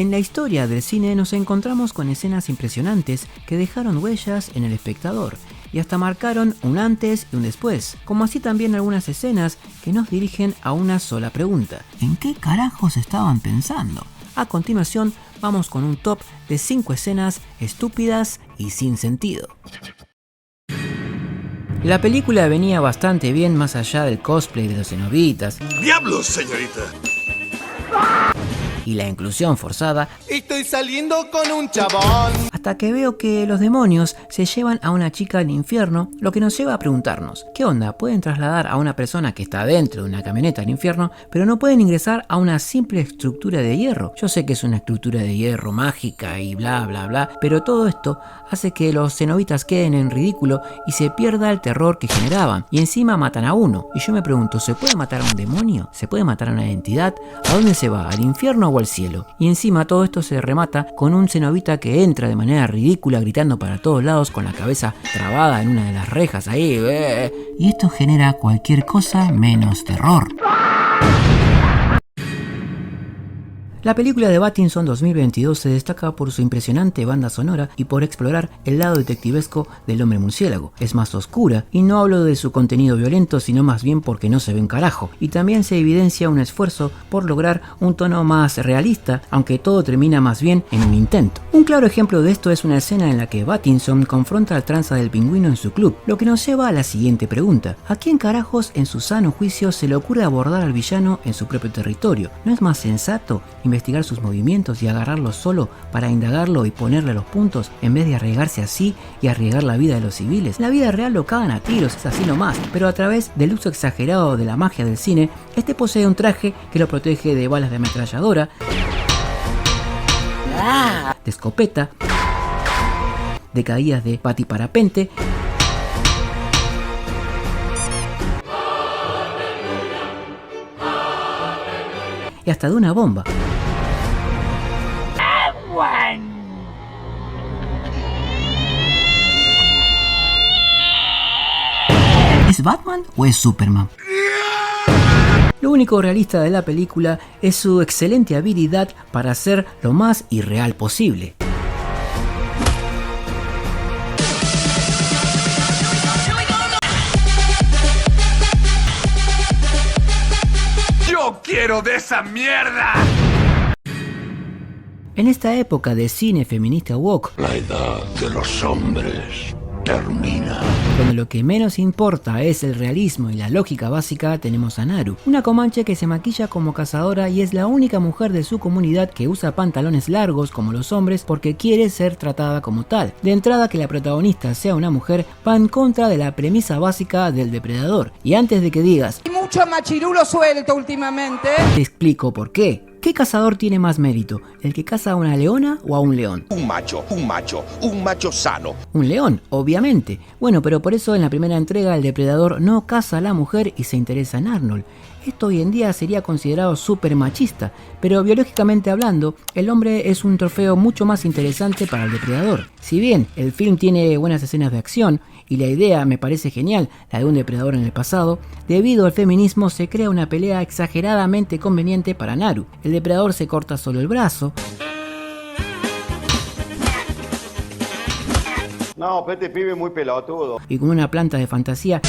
En la historia del cine nos encontramos con escenas impresionantes que dejaron huellas en el espectador y hasta marcaron un antes y un después, como así también algunas escenas que nos dirigen a una sola pregunta: ¿en qué carajos estaban pensando? A continuación vamos con un top de 5 escenas estúpidas y sin sentido. La película venía bastante bien más allá del cosplay de los cenobitas. ¡Diablos, señorita! Y la inclusión forzada. Estoy saliendo con un chabón. Hasta que veo que los demonios se llevan a una chica al infierno, lo que nos lleva a preguntarnos: ¿qué onda? Pueden trasladar a una persona que está dentro de una camioneta al infierno, pero no pueden ingresar a una simple estructura de hierro. Yo sé que es una estructura de hierro mágica y bla bla bla, pero todo esto hace que los cenobitas queden en ridículo y se pierda el terror que generaban. Y encima matan a uno. Y yo me pregunto, ¿se puede matar a un demonio? ¿Se puede matar a una entidad? ¿A dónde se va? ¿Al infierno o al cielo? Y encima todo esto se remata con un cenobita que entra de manera ridícula gritando para todos lados con la cabeza trabada en una de las rejas ahí. Y esto genera cualquier cosa menos terror. La película de Pattinson 2022 se destaca por su impresionante banda sonora y por explorar el lado detectivesco del hombre murciélago. Es más oscura, y no hablo de su contenido violento, sino más bien porque no se ve un carajo. Y también se evidencia un esfuerzo por lograr un tono más realista, aunque todo termina más bien en un intento. Un claro ejemplo de esto es una escena en la que Pattinson confronta al tranza del pingüino en su club, lo que nos lleva a la siguiente pregunta: ¿a quién carajos en su sano juicio se le ocurre abordar al villano en su propio territorio? ¿No es más sensato investigar sus movimientos y agarrarlo solo para indagarlo y ponerle los puntos, en vez de arriesgarse así y arriesgar la vida de los civiles? La vida real lo cagan a tiros, es así nomás, pero a través del uso exagerado de la magia del cine, este posee un traje que lo protege de balas de ametralladora, de escopeta, de caídas de patiparapente y hasta de una bomba. ¿Es Batman o es Superman? Lo único realista de la película es su excelente habilidad para ser lo más irreal posible. ¡Yo quiero de esa mierda! En esta época de cine feminista woke, la edad de los hombres termina. Donde lo que menos importa es el realismo y la lógica básica, tenemos a Naru, una comanche que se maquilla como cazadora y es la única mujer de su comunidad que usa pantalones largos como los hombres porque quiere ser tratada como tal. De entrada, que la protagonista sea una mujer va en contra de la premisa básica del depredador. Y antes de que digas Hay mucho machirulo suelto últimamente, te explico por qué. ¿Qué cazador tiene más mérito? ¿El que caza a una leona o a un león? Un macho sano. Un león, obviamente. Bueno, pero por eso en la primera entrega el depredador no caza a la mujer y se interesa en Arnold. Esto hoy en día sería considerado súper machista, pero biológicamente hablando, el hombre es un trofeo mucho más interesante para el depredador. Si bien el film tiene buenas escenas de acción, y la idea me parece genial, la de un depredador en el pasado, debido al feminismo se crea una pelea exageradamente conveniente para Naru. El depredador se corta solo el brazo. No, pero este pibe es muy pelotudo. Y con una planta de fantasía,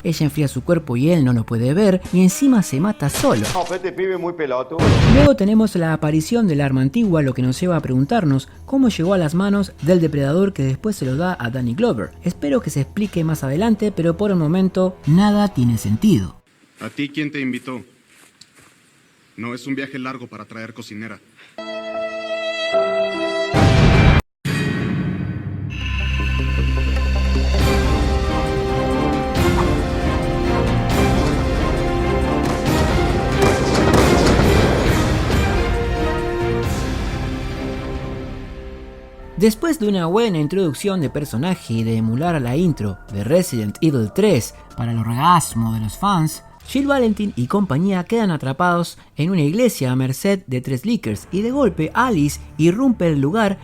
ella enfría su cuerpo y él no lo puede ver, y encima se mata solo. No, pero este pibe es muy pelotudo. Luego tenemos la aparición del arma antigua, lo que nos lleva a preguntarnos cómo llegó a las manos del depredador que después se lo da a Danny Glover. Espero que se explique más adelante, pero por el momento nada tiene sentido. ¿A ti quién te invitó? No es un viaje largo para traer cocinera. Después de una buena introducción de personaje y de emular la intro de Resident Evil 3 para el orgasmo de los fans, Jill Valentine y compañía quedan atrapados en una iglesia a merced de 3 Lickers y de golpe Alice irrumpe el lugar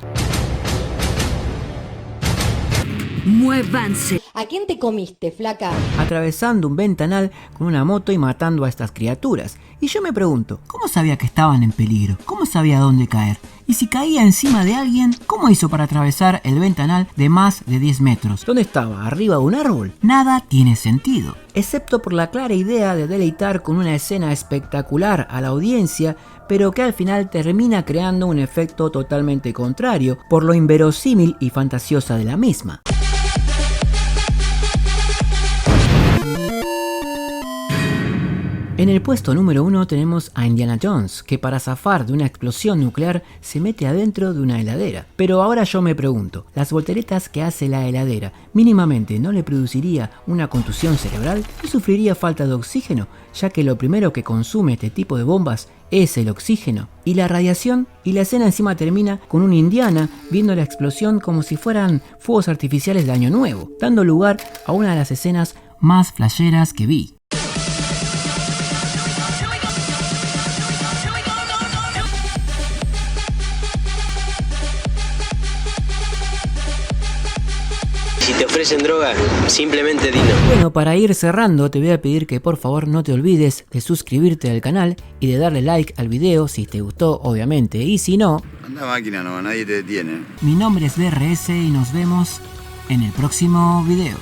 Muévanse. ¿A quién te comiste, flaca? Atravesando un ventanal con una moto y matando a estas criaturas. Y yo me pregunto, ¿cómo sabía que estaban en peligro? ¿Cómo sabía dónde caer? Y si caía encima de alguien, ¿cómo hizo para atravesar el ventanal de más de 10 metros? ¿Dónde estaba? ¿Arriba de un árbol? Nada tiene sentido, excepto por la clara idea de deleitar con una escena espectacular a la audiencia, pero que al final termina creando un efecto totalmente contrario por lo inverosímil y fantasiosa de la misma. En el puesto número 1 tenemos a Indiana Jones, que para zafar de una explosión nuclear se mete adentro de una heladera. Pero ahora yo me pregunto, ¿las volteretas que hace la heladera mínimamente no le produciría una contusión cerebral? ¿No sufriría falta de oxígeno, ya que lo primero que consume este tipo de bombas es el oxígeno? Y la radiación, y la escena encima termina con un Indiana viendo la explosión como si fueran fuegos artificiales de Año Nuevo, dando lugar a una de las escenas más flasheras que vi. Si te ofrecen droga, simplemente dilo. Bueno, para ir cerrando te voy a pedir que por favor no te olvides de suscribirte al canal y de darle like al video si te gustó, obviamente, y si no... Anda máquina, no, nadie te detiene. Mi nombre es BRS y nos vemos en el próximo video.